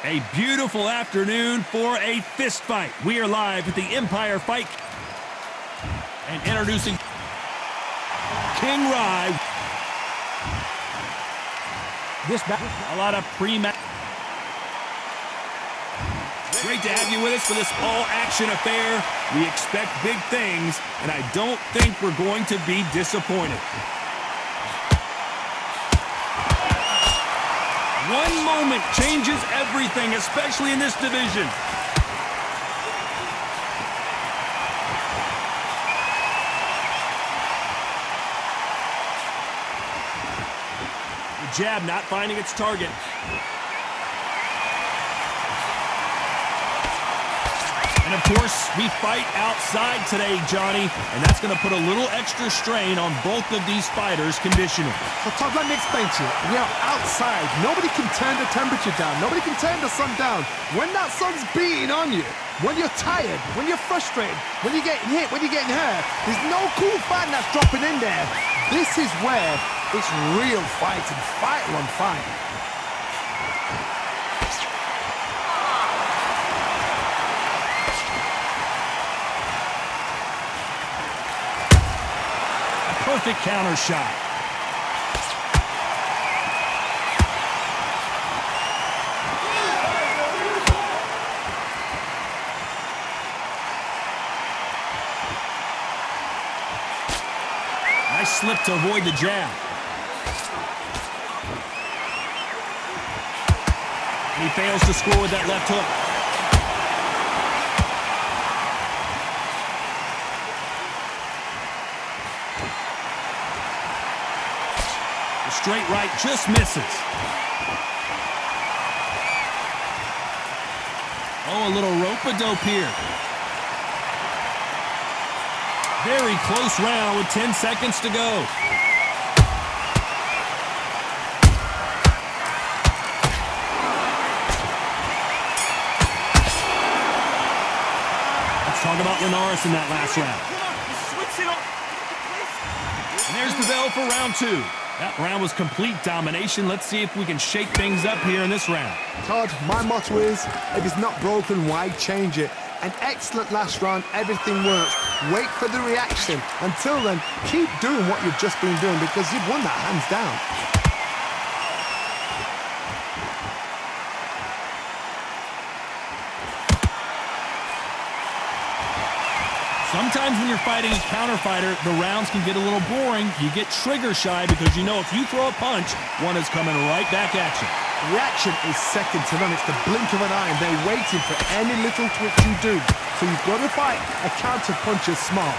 A beautiful afternoon for a fist fight. We are live at the Empire Fight. And introducing King Rai. A lot of pre-match. Great to have you with us for this all-action affair. We expect big things, and I don't think we're going to be disappointed. One moment changes everything, especially in this division. The jab not finding its target. And of course, we fight outside today, Johnny, and that's going to put a little extra strain on both of these fighters' conditioning. So Todd, let me explain to you. We are outside. Nobody can turn the temperature down. Nobody can turn the sun down. When that sun's beating on you, when you're tired, when you're frustrated, when you're getting hit, when you're getting hurt, there's no cool fan that's dropping in there. This is where it's real fighting, fight on fight. Perfect counter shot. Nice slip to avoid the jab. And he fails to score with that left hook. Straight right just misses. Oh, a little rope-a-dope here. Very close round with 10 seconds to go. Let's talk about Linares in that last round. And there's the bell for round two. That round was complete domination. Let's see if we can shake things up here in this round. Todd, my motto is, if it's not broken, why change it? An excellent last round, everything works. Wait for the reaction. Until then, keep doing what you've just been doing because you've won that hands down. Sometimes when you're fighting a counter fighter, the rounds can get a little boring. You get trigger shy because you know if you throw a punch, one is coming right back at you. Reaction is second to none. It's the blink of an eye, and they're waiting for any little twitch you do. So you've got to fight a counter puncher smart.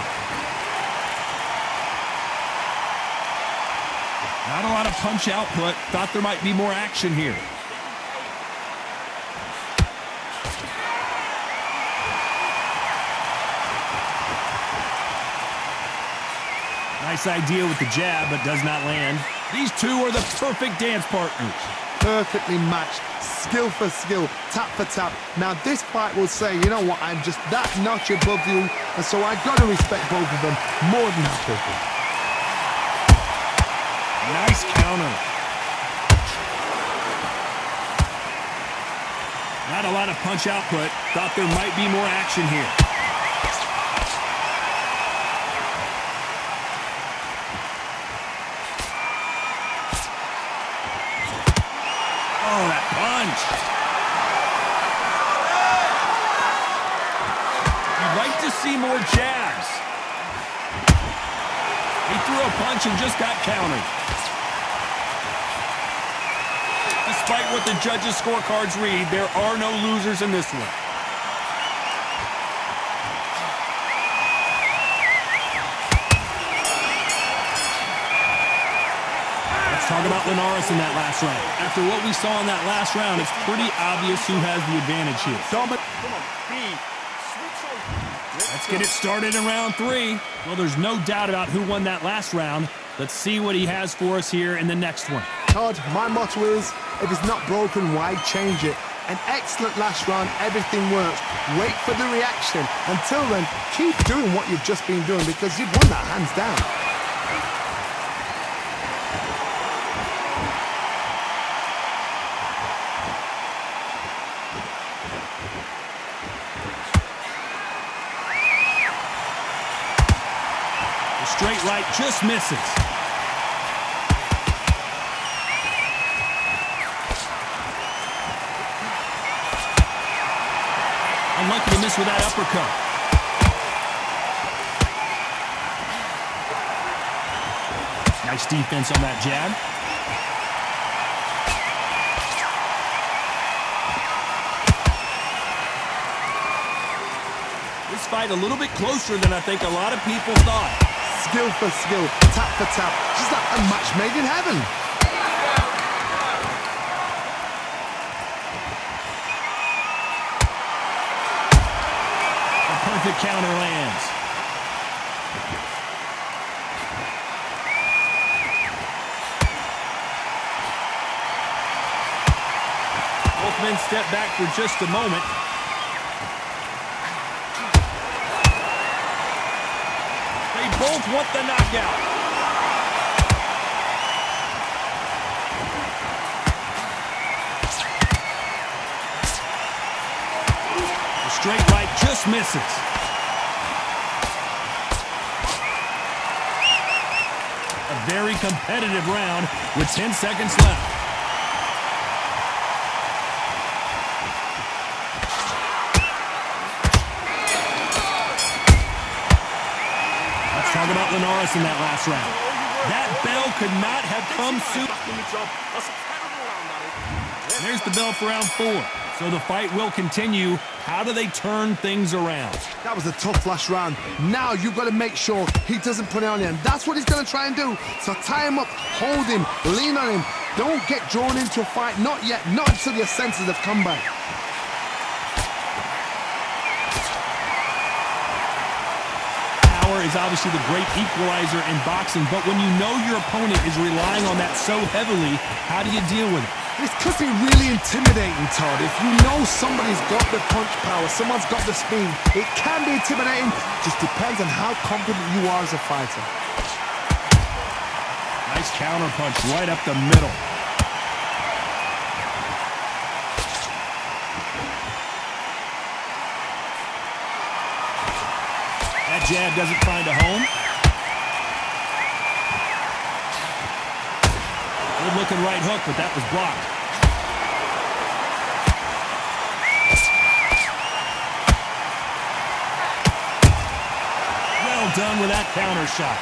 Not a lot of punch output. Thought there might be more action here. Nice idea with the jab, but does not land. These two are the perfect dance partners. Perfectly matched, skill for skill, tap for tap. Now this fight will say, you know what, I'm just that notch above you, and so I've got to respect both of them more than happy. Nice counter. Not a lot of punch output. Thought there might be more action here. Oh, that punch. You'd like to see more jabs. He threw a punch and just got countered. Despite what the judges' scorecards read, there are no losers in this one. Talk about Linares in that last round. After what we saw in that last round, it's pretty obvious who has the advantage here. Let's get it started in round three. Well, there's no doubt about who won that last round. Let's see what he has for us here in the next one. Todd, my motto is, if it's not broken, why change it? An excellent last round, everything works. Wait for the reaction. Until then, keep doing what you've just been doing because you've won that hands down. The straight right just misses. Unlucky to miss with that uppercut. Nice defense on that jab. This fight a little bit closer than I think a lot of people thought. Skill for skill, tap for tap. Just like a match made in heaven. A perfect counter lands. Both men step back for just a moment. They both want the knockout. The straight right just misses. A very competitive round with 10 seconds left. Talk about Linares in that last round. That bell could not have come soon. And there's the bell for round 4. So the fight will continue. How do they turn things around? That was a tough last round. Now you've got to make sure he doesn't put it on you. And that's what he's going to try and do. So tie him up, hold him, lean on him. Don't get drawn into a fight. Not yet. Not until your senses have come back. Is obviously the great equalizer in boxing, but when you know your opponent is relying on that so heavily, how do you deal with it? This could be really intimidating, Todd. If you know somebody's got the punch power, someone's got the speed, it can be intimidating. Just depends on how confident you are as a fighter. Nice counter punch right up the middle. That jab doesn't find a home. Good looking right hook, but that was blocked. Well done with that counter shot.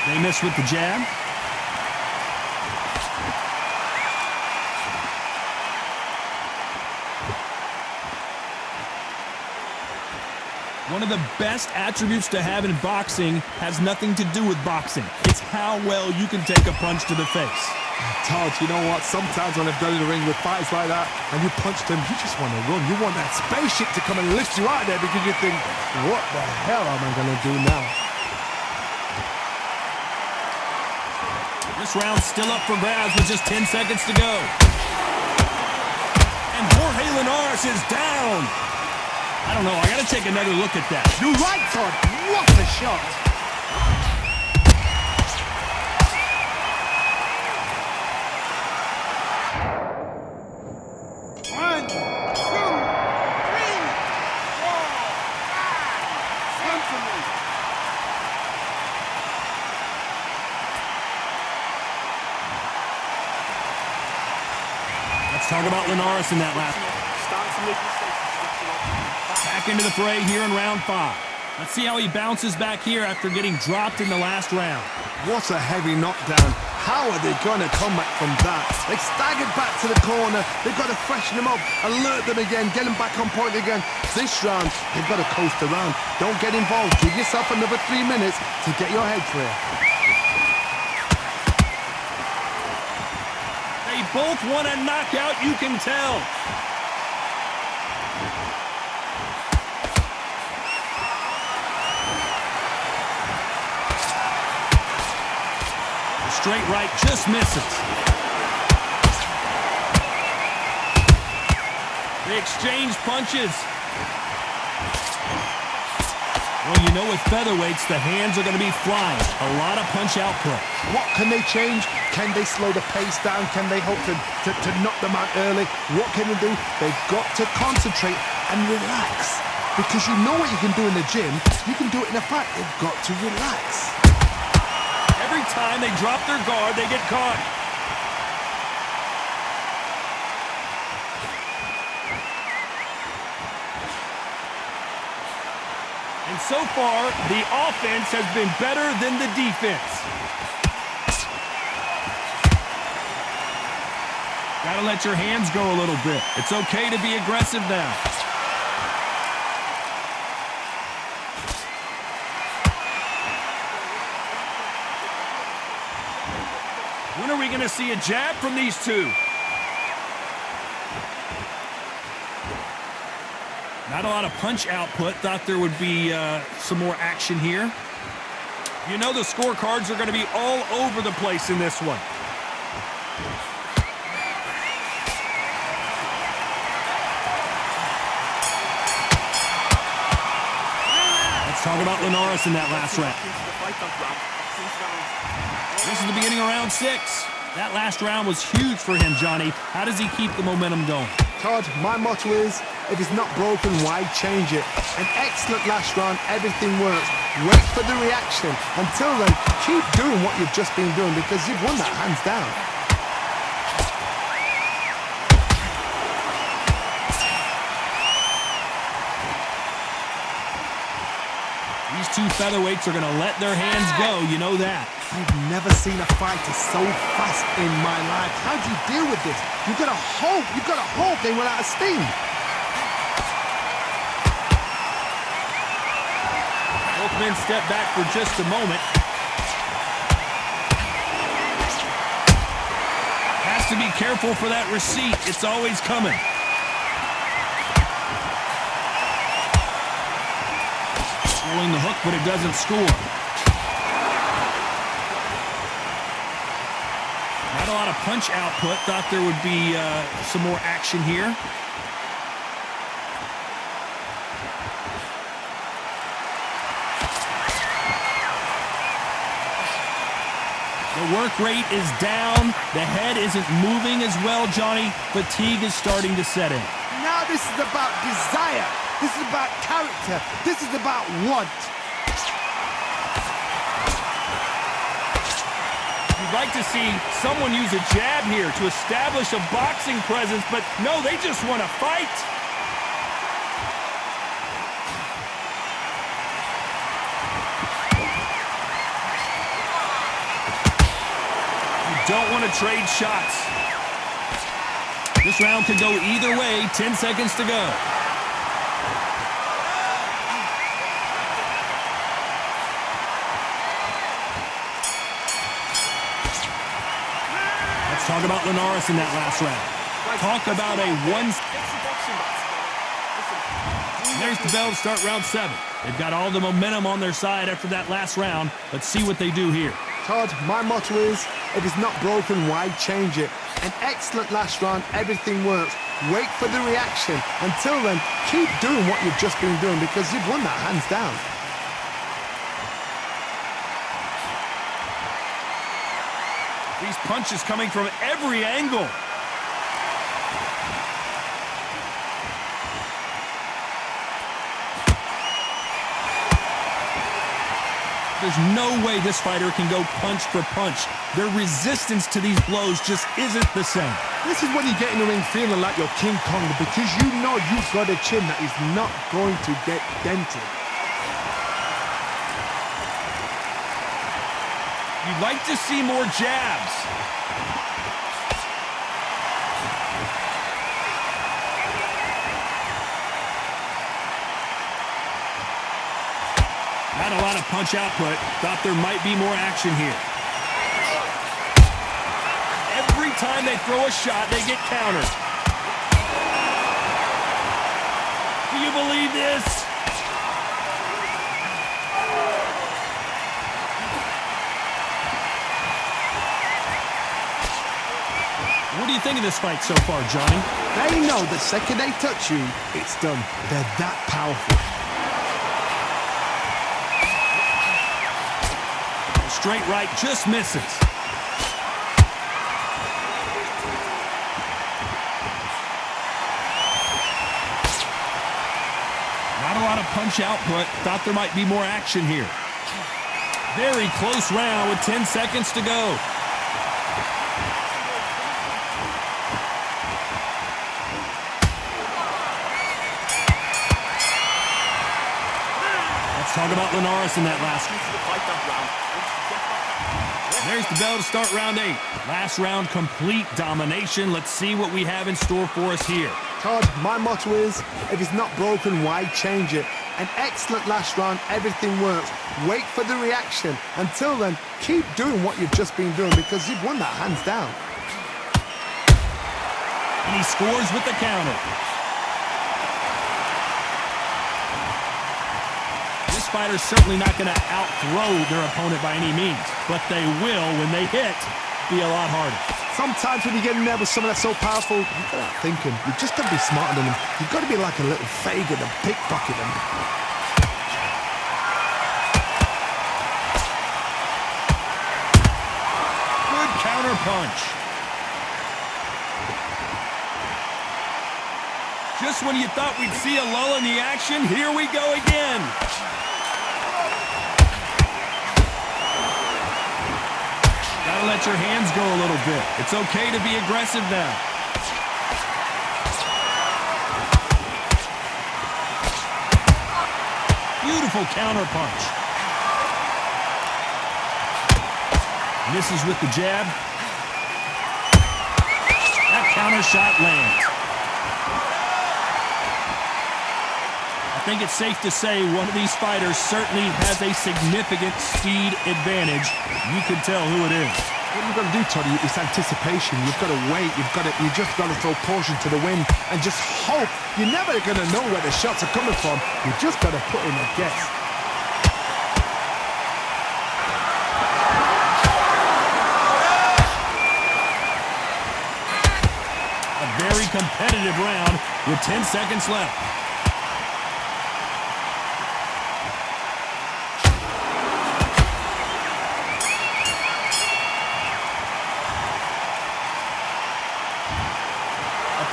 They miss with the jab. One of the best attributes to have in boxing has nothing to do with boxing. It's how well you can take a punch to the face. Todd, you know what? Sometimes when I've done in the ring with fights like that, and you punch them, you just want to run. You want that spaceship to come and lift you out there because you think, what the hell am I going to do now? This round's still up for grabs with just 10 seconds to go. And Jorge Linares is down. I don't know. I got to take another look at that. You're right, Todd. What a shot. One, two, three, four, five. Let's talk about Linares in that last. Back into the fray here in round 5. Let's see how he bounces back here after getting dropped in the last round. What a heavy knockdown. How are they going to come back from that? They staggered back to the corner. They've got to freshen them up, alert them again, get them back on point again. This round, they've got to coast around. Don't get involved. Give yourself another 3 minutes to get your head clear. They both want a knockout, you can tell. Straight right just misses. They exchange punches. Well, you know with featherweights, the hands are going to be flying. A lot of punch output. What can they change? Can they slow the pace down? Can they hope to knock them out early? What can they do? They've got to concentrate and relax. Because you know what you can do in the gym, you can do it in a fight. They've got to relax. Every time they drop their guard, they get caught. And so far, the offense has been better than the defense. Gotta let your hands go a little bit. It's okay to be aggressive now. When are we gonna see a jab from these two? Not a lot of punch output. Thought there would be some more action here. You know the scorecards are going to be all over the place in this one. Let's talk about Linares in that last round. This is the beginning of round 6. That last round was huge for him, Johnny. How does he keep the momentum going? Todd, my motto is, if it's not broken, why change it? An excellent last round, everything works. Wait for the reaction. Until then, keep doing what you've just been doing because you've won that hands down. These two featherweights are going to let their hands go, you know that. I've never seen a fighter so fast in my life. How do you deal with this? You've got to hope they run out of steam. Both men step back for just a moment. Has to be careful for that receipt. It's always coming. Throwing the hook, but it doesn't score. Not a lot of punch output. Thought there would be some more action here. The work rate is down. The head isn't moving as well, Johnny. Fatigue is starting to set in. Now this is about desire. This is about character. This is about want. You'd like to see someone use a jab here to establish a boxing presence, but no, they just want to fight. You don't want to trade shots. This round could go either way. 10 seconds to go. Talk about Linares in that last round. Talk about a one. There's the bell to start round 7. They've got all the momentum on their side after that last round. Let's see what they do here. Todd, my motto is, if it's not broken, why change it? An excellent last round, everything works. Wait for the reaction. Until then, keep doing what you've just been doing because you've won that hands down. These punches coming from every angle. There's no way this fighter can go punch for punch. Their resistance to these blows just isn't the same. This is when you get in the ring feeling like you're King Kong because you know you've got a chin that is not going to get dented. You'd like to see more jabs. Not a lot of punch output. Thought there might be more action here. Every time they throw a shot, they get countered. Do you believe this? What do you think of this fight so far, Johnny? They know the second they touch you, it's done. They're that powerful. straight right just misses. Not a lot of punch output. Thought there might be more action here. Very close round with 10 seconds to go. Let's talk about Linares in that last one. There's the bell to start round 8. Last round, complete domination. Let's see what we have in store for us here. Todd, my motto is, if it's not broken, why change it? An excellent last round, everything works. Wait for the reaction. Until then, keep doing what you've just been doing because you've won that hands down. And he scores with the counter. This fighter's certainly not going to out-throw their opponent by any means, but they will, when they hit, be a lot harder. Sometimes when you get in there with someone that's so powerful, you've got to thinking. You've just got to be smarter than them. You've got to be like a little Fagin and pickpocket them. Good counter punch. Just when you thought we'd see a lull in the action, here we go again. Gotta let your hands go a little bit. It's okay to be aggressive now. Beautiful counter punch. Misses with the jab. That counter shot lands. I think it's safe to say one of these fighters certainly has a significant speed advantage. You can tell who it is. What you've got to do, Toddy, is anticipation. You've got to wait. You just got to throw caution to the wind and just hope. You're never going to know where the shots are coming from. You just got to put in a guess. A very competitive round with 10 seconds left.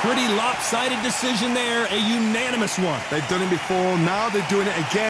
Pretty lopsided decision there, a unanimous one. They've done it before, now they're doing it again.